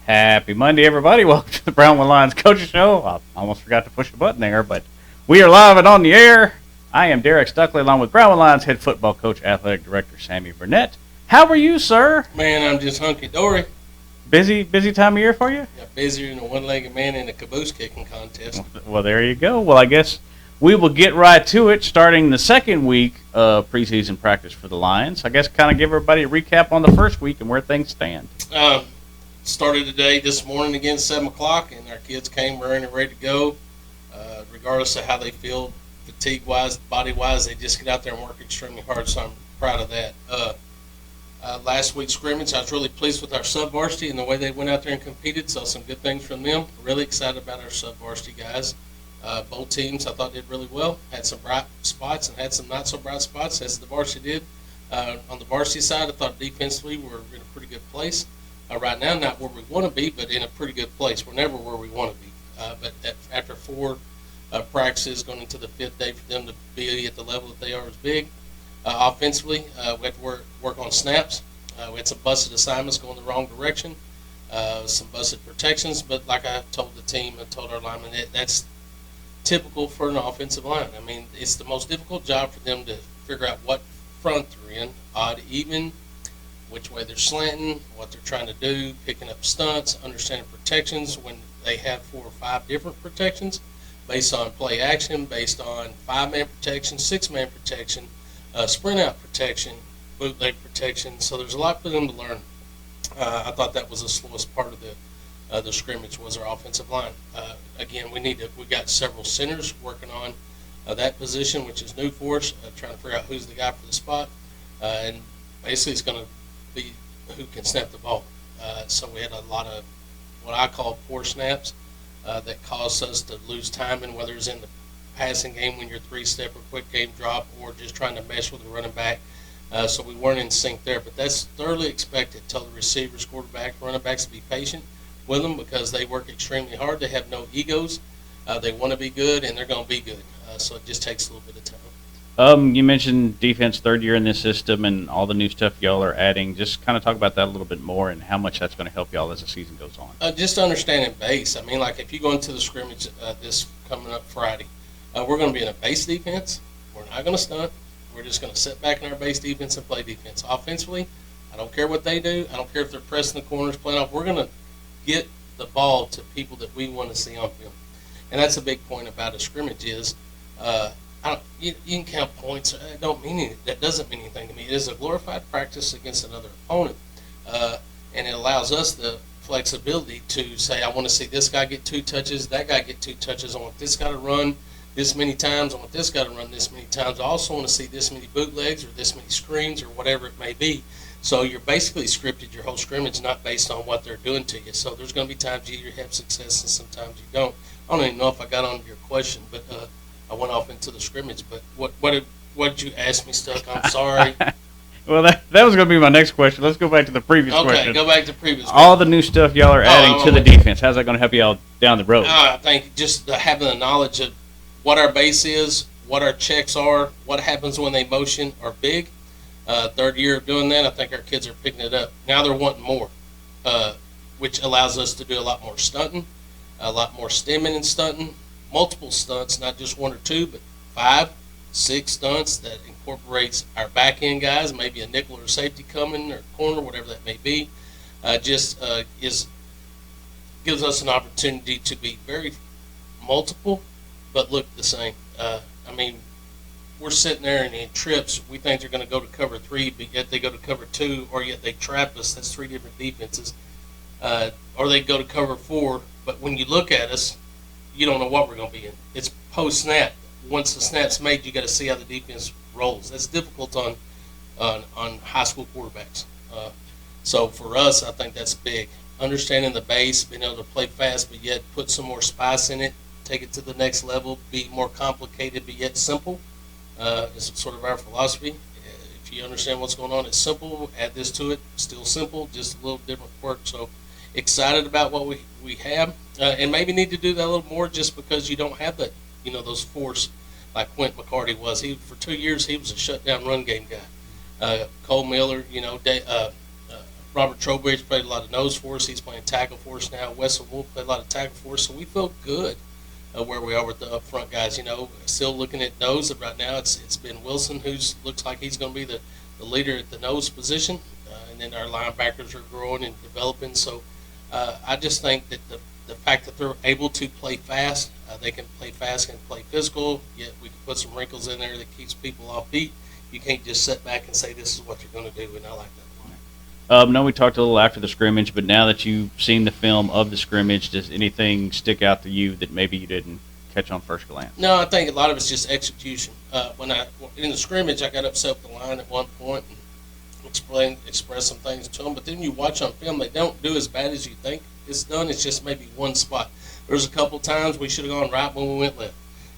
Happy Monday, everybody. Welcome to the Brownwood Lions Coaches Show. I almost forgot to push a button there, but we are live and on the air. I am Derek Stuckley, along with Brownwood Lions head football coach, athletic director Sammy Burnett. How are you, sir? Man, I'm just hunky-dory. Busy time of year for you? Yeah, busier than a one-legged man in a caboose kicking contest. Well, there you go. Well, I guess we will get right to it, starting the second week of preseason practice for the Lions. I guess kind of give everybody a recap on the first week and where things stand. Started today, this morning again, 7 o'clock, and our kids came ready to go. Regardless of how they feel, fatigue-wise, body-wise, they just get out there and work extremely hard, so I'm proud of that. Last week's scrimmage, I was really pleased with our sub-varsity and the way they went out there and competed. Saw some good things from them. Really excited about our sub-varsity guys. Both teams, I thought, did really well. Had some bright spots and had some not-so-bright spots, as the varsity did. On the varsity side, I thought defensively we're in a pretty good place. Right now, not where we want to be, but in a pretty good place. We're never where we want to be. But after 4 practices, going into the 5th day for them to be at the level that they are is big. Offensively, we had to work on snaps. We had some busted assignments going the wrong direction, some busted protections. But like I told the team, I told our linemen, that's typical for an offensive line. I mean, it's the most difficult job for them to figure out what front they're in, odd, even, which way they're slanting, what they're trying to do, picking up stunts, understanding protections when they have 4 or 5 different protections based on play action, based on 5-man protection, 6-man protection, sprint out protection, bootleg protection. So there's a lot for them to learn. I thought that was the slowest part of the scrimmage was our offensive line. Again, we got several centers working on that position, which is new for us, trying to figure out who's the guy for the spot. And basically it's going to be who can snap the ball. So we had a lot of what I call poor snaps that caused us to lose time, and whether it's in the passing game when you're 3-step or quick game drop, or just trying to mesh with the running back. So we weren't in sync there, but that's thoroughly expected. Tell the receivers, quarterbacks, running backs to be patient with them because they work extremely hard. They have no egos. They want to be good, and they're going to be good. So it just takes a little bit of time. You mentioned defense, third year in this system, and all the new stuff y'all are adding. Just kind of talk about that a little bit more and how much that's going to help y'all as the season goes on. Just understanding base. I mean, like if you go into the scrimmage this coming up Friday, we're going to be in a base defense. We're not going to stunt. We're just going to sit back in our base defense and play defense. Offensively, I don't care what they do. I don't care if they're pressing the corners, playing off. We're going to get the ball to people that we want to see on film. And that's a big point about a scrimmage is you can count points. That doesn't mean anything to me. It is a glorified practice against another opponent. And it allows us the flexibility to say, I want to see this guy get 2 touches, that guy get 2 touches. I want this guy to run this many times. I want this guy to run this many times. I also want to see this many bootlegs or this many screens or whatever it may be. So you're basically scripted your whole scrimmage, not based on what they're doing to you. So there's going to be times you either have success and sometimes you don't. I don't even know if I got on your question, but I went off into the scrimmage. But what did you ask me, Stuck? I'm sorry. Well, that was going to be my next question. Let's go back to the previous question. Okay, go back to the previous question. All the new stuff y'all are adding to the defense, how's that going to help y'all down the road? I think just having the knowledge of what our base is, what our checks are, what happens when they motion are big. Third year of doing that, I think our kids are picking it up. Now they're wanting more, which allows us to do a lot more stunting, a lot more stemming and stunting, multiple stunts, not just 1 or 2, but 5, 6 stunts that incorporates our back end guys, maybe a nickel or safety coming or corner, whatever that may be. Gives us an opportunity to be very multiple, but look the same. I mean, we're sitting there and in trips, we think they're going to go to cover 3, but yet they go to cover 2, or yet they trap us. That's 3 different defenses. Or they go to cover 4, but when you look at us, you don't know what we're going to be in. It's post-snap. Once the snap's made, you got to see how the defense rolls. That's difficult on high school quarterbacks. So for us, I think that's big. Understanding the base, being able to play fast, but yet put some more spice in it, take it to the next level, be more complicated, but yet simple. Is sort of our philosophy. If you understand what's going on, it's simple. Add this to it, still simple, just a little different work. So excited about what we have, and maybe need to do that a little more, just because you don't have that, those force like Quint McCarty was. For 2 years he was a shutdown run game guy. Cole Miller, Robert Trowbridge played a lot of nose for us. He's playing tackle for us now. Wesley Wolf played a lot of tackle for us. So we feel good where we are with the up front guys. Still looking at nose. Right now it's Ben Wilson, who looks like he's going to be the leader at the nose position. And then our linebackers are growing and developing. So I just think that the fact that they're able to play fast, they can play fast and play physical, yet we can put some wrinkles in there that keeps people off beat. You can't just sit back and say this is what you're going to do, and I like that. No, we talked a little after the scrimmage, but now that you've seen the film of the scrimmage, does anything stick out to you that maybe you didn't catch on first glance? No, I think a lot of it's just execution. In the scrimmage, I got upset with the line at one point and expressed some things to them, but then you watch on film, they don't do as bad as you think it's done. It's just maybe one spot. There's a couple times we should have gone right when we went left.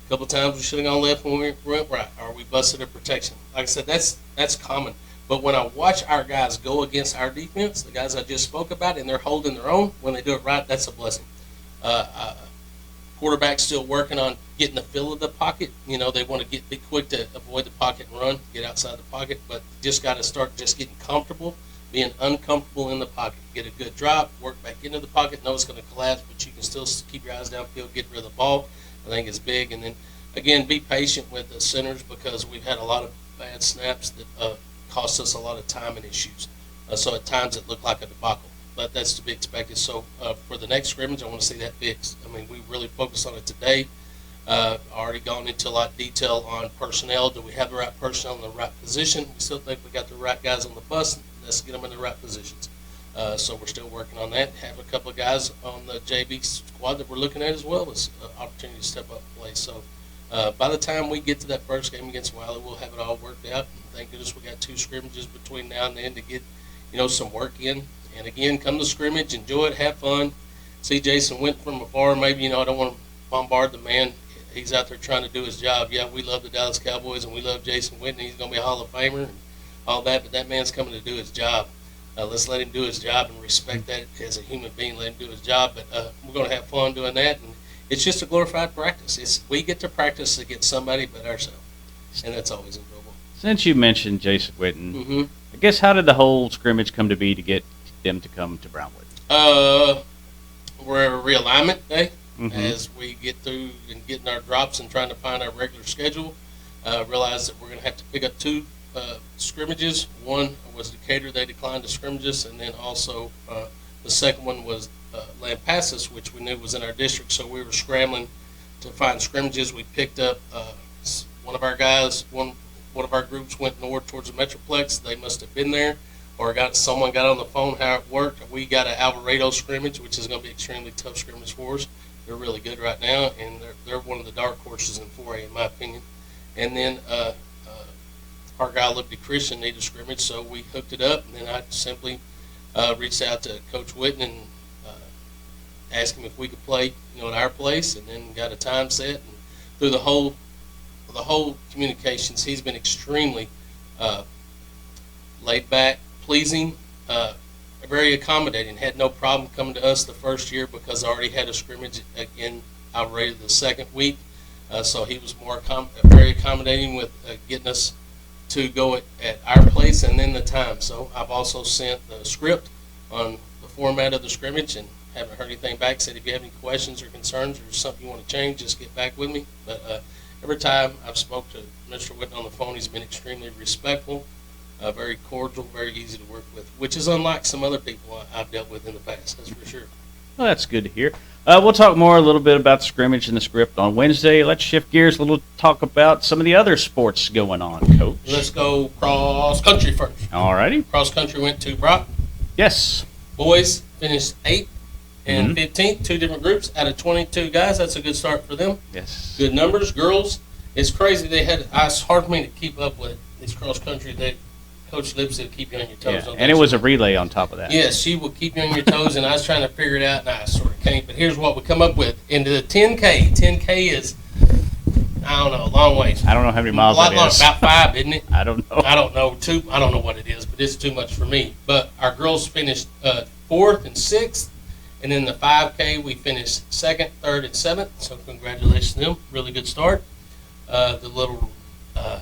A couple times we should have gone left when we went right, or we busted a protection. Like I said, that's common. But when I watch our guys go against our defense, the guys I just spoke about, and they're holding their own, when they do it right, that's a blessing. Quarterback's still working on getting the feel of the pocket. They want to be quick to avoid the pocket and run, get outside the pocket, but just got to start just getting comfortable, being uncomfortable in the pocket. Get a good drop, work back into the pocket, know it's going to collapse, but you can still keep your eyes downfield, get rid of the ball. I think it's big. And then, again, be patient with the centers because we've had a lot of bad snaps that cost us a lot of time and issues. So at times it looked like a debacle, but that's to be expected. So for the next scrimmage, I want to see that fixed. I mean, we really focused on it today. Already gone into a lot of detail on personnel. Do we have the right personnel in the right position? We still think we got the right guys on the bus. Let's get them in the right positions. So we're still working on that. Have a couple of guys on the JV squad that we're looking at as well as opportunity to step up and play. So by the time we get to that first game against Wiley, we'll have it all worked out. And thank goodness we got 2 scrimmages between now and then to get some work in. And again, come to scrimmage, enjoy it, have fun. See Jason Witten from afar. Maybe I don't want to bombard the man. He's out there trying to do his job. Yeah, we love the Dallas Cowboys and we love Jason Witten. He's going to be a Hall of Famer and all that, but that man's coming to do his job. Let's let him do his job and respect that as a human being. Let him do his job, but we're going to have fun doing that. And it's just a glorified practice. We get to practice against somebody but ourselves, and that's always enjoyable. Since you mentioned Jason Witten, I guess how did the whole scrimmage come to be to get them to come to Brownwood? We're a realignment day as we get through and getting our drops and trying to find our regular schedule. Realize that we're going to have to pick up 2 scrimmages. One was Decatur. They declined to scrimmages, and then also the second one was Lampasas, which we knew was in our district, so we were scrambling to find scrimmages. We picked up one of our guys, one of our groups went north towards the Metroplex. They must have been there, or someone got on the phone how it worked. We got an Alvarado scrimmage, which is going to be extremely tough scrimmage for us. They're really good right now, and they're one of the dark horses in 4A, in my opinion. And then our guy, Liberty Christian, needed a scrimmage, so we hooked it up, and then I simply reached out to Coach Witten and asked him if we could play, at our place, and then got a time set. And through the whole communications, he's been extremely laid back, pleasing, very accommodating. Had no problem coming to us the first year because I already had a scrimmage in Alvarado the second week. So he was very accommodating with getting us to go at our place and then the time. So I've also sent the script on the format of the scrimmage and haven't heard anything back. Said if you have any questions or concerns or something you want to change, just get back with me. But every time I've spoke to Mr. Witten on the phone, he's been extremely respectful, very cordial, very easy to work with, which is unlike some other people I've dealt with in the past, that's for sure. Well, that's good to hear. We'll talk more a little bit about the scrimmage and the script on Wednesday. Let's shift gears a little, talk about some of the other sports going on, Coach. Let's go cross country first. All righty. Cross country went to Brock. Yes. Boys finished 8th and 15th, 2 different groups out of 22 guys. That's a good start for them. Yes. Good numbers. Girls, it's crazy. It's hard for me to keep up with these cross country. Coach Lipsy will keep you on your toes. Yeah. And it was a relay on top of that. Yes, she will keep you on your toes, and I was trying to figure it out, and I sort of can't. But here's what we come up with. Into the 10K. 10K is, I don't know, a long ways. I don't know how many miles that is. About 5, isn't it? I don't know. I don't know. 2. I don't know what it is, but it's too much for me. But our girls finished 4th and 6th, and in the 5K we finished 2nd, 3rd, and 7th. So congratulations to them. Really good start.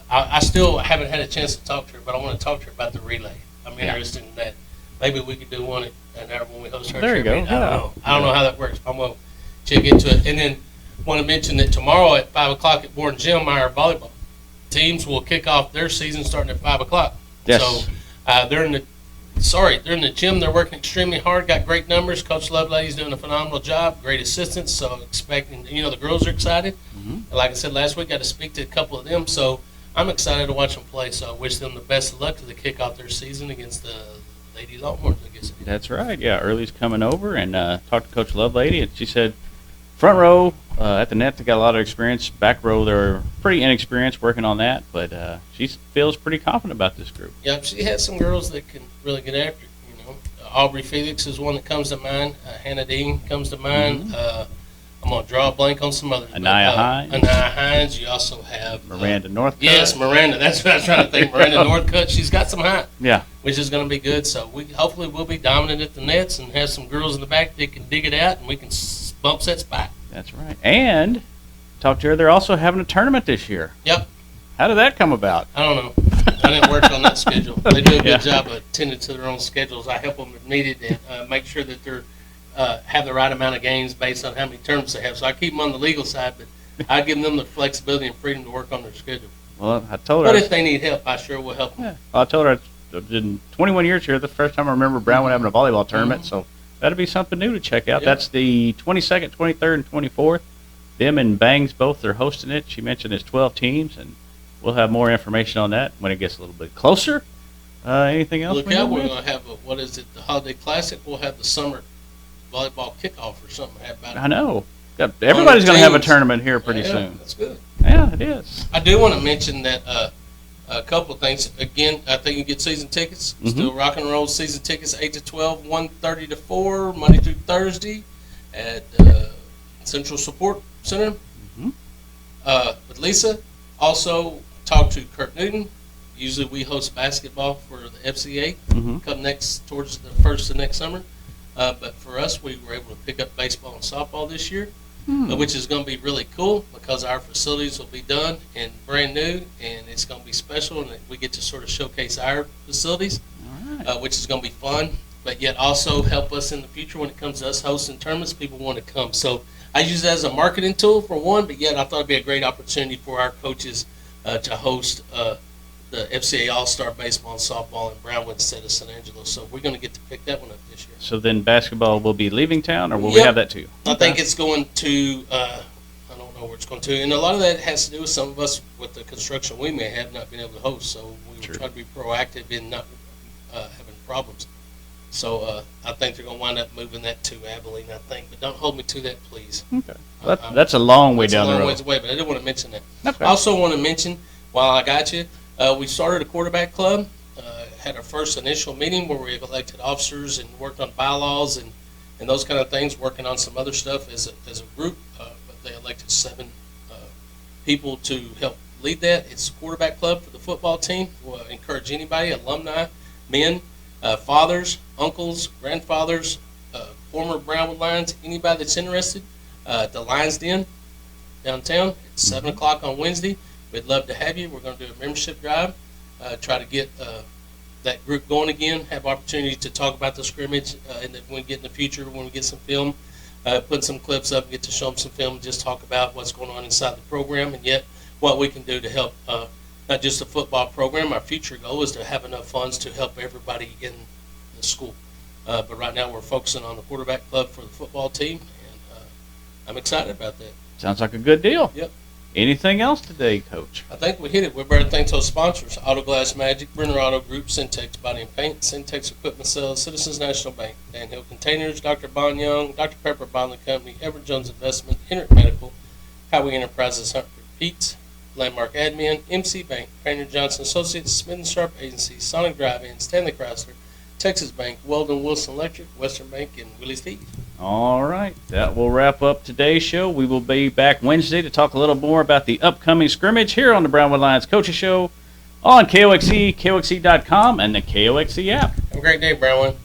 I still haven't had a chance to talk to her, but I want to talk to her about the relay. I'm interested in that. Maybe we could do one at an hour when we host our There you trip go. meeting. I don't know. I don't know how that works. I'm going to check into it. And then want to mention that tomorrow at 5 o'clock at Warren Gym, our volleyball teams will kick off their season starting at 5 o'clock. Yes. So they're in the gym. They're working extremely hard, got great numbers. Coach Lovelady's doing a phenomenal job, great assistance. So expecting, the girls are excited. Mm-hmm. Like I said last week, got to speak to a couple of them. So I'm excited to watch them play. So I wish them the best of luck to kick off their season against the Lady Longhorns, I guess. That's right. Yeah, Early's coming over and talked to Coach Lovelady, and she said front row at the net they got a lot of experience. Back row they're pretty inexperienced working on that, but she feels pretty confident about this group. Yep, she has some girls that can really get after it. Aubrey Felix is one that comes to mind. Hannah Dean comes to mind. Mm-hmm. I'm going to draw a blank on some others. Anaya Hines. Anaya Hines. You also have Miranda Northcutt. Yes, Miranda. That's what I was trying to think. Miranda Northcutt. She's got some height. Yeah. Which is going to be good. So hopefully we'll be dominant at the nets and have some girls in the back that can dig it out and we can bump that spot. That's right. And talked to her. They're also having a tournament this year. Yep. How did that come about? I don't know. I didn't work on that schedule. They do a good job of attending to their own schedules. I help them if needed and make sure that they're have the right amount of games based on how many tournaments they have. So I keep them on the legal side, but I give them the flexibility and freedom to work on their schedule. Well, I told her. But if they need help, I sure will help them. Yeah. Well, I told her in 21 years here, the first time I remember Brownwood having a volleyball tournament, so that'll be something new to check out. Yeah. That's the 22nd, 23rd, and 24th. Them and Bangs both are hosting it. She mentioned it's 12 teams, and we'll have more information on that when it gets a little bit closer. Anything else? Look out, we're going to have the Holiday Classic. We'll have the summer volleyball kickoff or something. I know. Yeah, everybody's going to have a tournament here pretty soon. That's good. Yeah, it is. I do want to mention that a couple of things. Again, I think you get season tickets. Mm-hmm. Still rock and roll season tickets, 8 to 12, 1:30 to 4, Monday through Thursday at Central Support Center. Mm-hmm. With Lisa. Also, talked to Kurt Newton. Usually we host basketball for the FCA. Mm-hmm. Come towards the first of next summer. But for us, we were able to pick up baseball and softball this year, which is going to be really cool because our facilities will be done and brand new, and it's going to be special, and we get to sort of showcase our facilities, which is going to be fun, but yet also help us in the future when it comes to us hosting tournaments. People want to come. So I use it as a marketing tool for one, but yet I thought it'd be a great opportunity for our coaches to host the FCA All-Star Baseball and Softball in Brownwood instead of San Angelo. So we're going to get to pick that one up this year. So then basketball will be leaving town, or will we have that too? I think it's going to, I don't know where it's going to. And a lot of that has to do with some of us with the construction we may have not been able to host. So we try to be proactive in not having problems. So I think they're going to wind up moving that to Abilene, I think. But don't hold me to that, please. Okay. Well, that's a long way down the road. That's a long ways away, but I didn't want to mention that. Okay. I also want to mention, while I got you, we started a quarterback club, had our first initial meeting where we elected officers and worked on bylaws and those kind of things, working on some other stuff as a group. But they elected 7 people to help lead that. It's a quarterback club for the football team. We'll encourage anybody, alumni, men, fathers, uncles, grandfathers, former Brownwood Lions, anybody that's interested, at the Lions Den downtown at 7 o'clock on Wednesday. We'd love to have you. We're going to do a membership drive, try to get that group going again, have opportunity to talk about the scrimmage, and then when we get in the future, when we get some film, put some clips up, get to show them some film, and just talk about what's going on inside the program, and yet what we can do to help not just the football program. Our future goal is to have enough funds to help everybody in the school. But right now we're focusing on the quarterback club for the football team, and I'm excited about that. Sounds like a good deal. Yep. Anything else today, Coach? I think we hit it. We're better thanks to those sponsors: Auto Glass Magic, Brenner Auto Group, Syntex Body and Paint, Syntex Equipment Sales, Citizens National Bank, Dan Hill Containers, Dr. Bon Young, Dr. Pepper Bottling Company, Everett Jones Investment, Henrik Medical, Highway Enterprises, Huntford Pete's, Landmark Admin, MC Bank, Painter Johnson Associates, Smith & Sharp Agency, Sonic Drive-In, Stanley Chrysler, Texas Bank, Weldon Wilson Electric, Western Bank, and Willie's Feed. All right. That will wrap up today's show. We will be back Wednesday to talk a little more about the upcoming scrimmage here on the Brownwood Lions Coaches Show on KOXE, KOXE.com, and the KOXE app. Have a great day, Brownwood.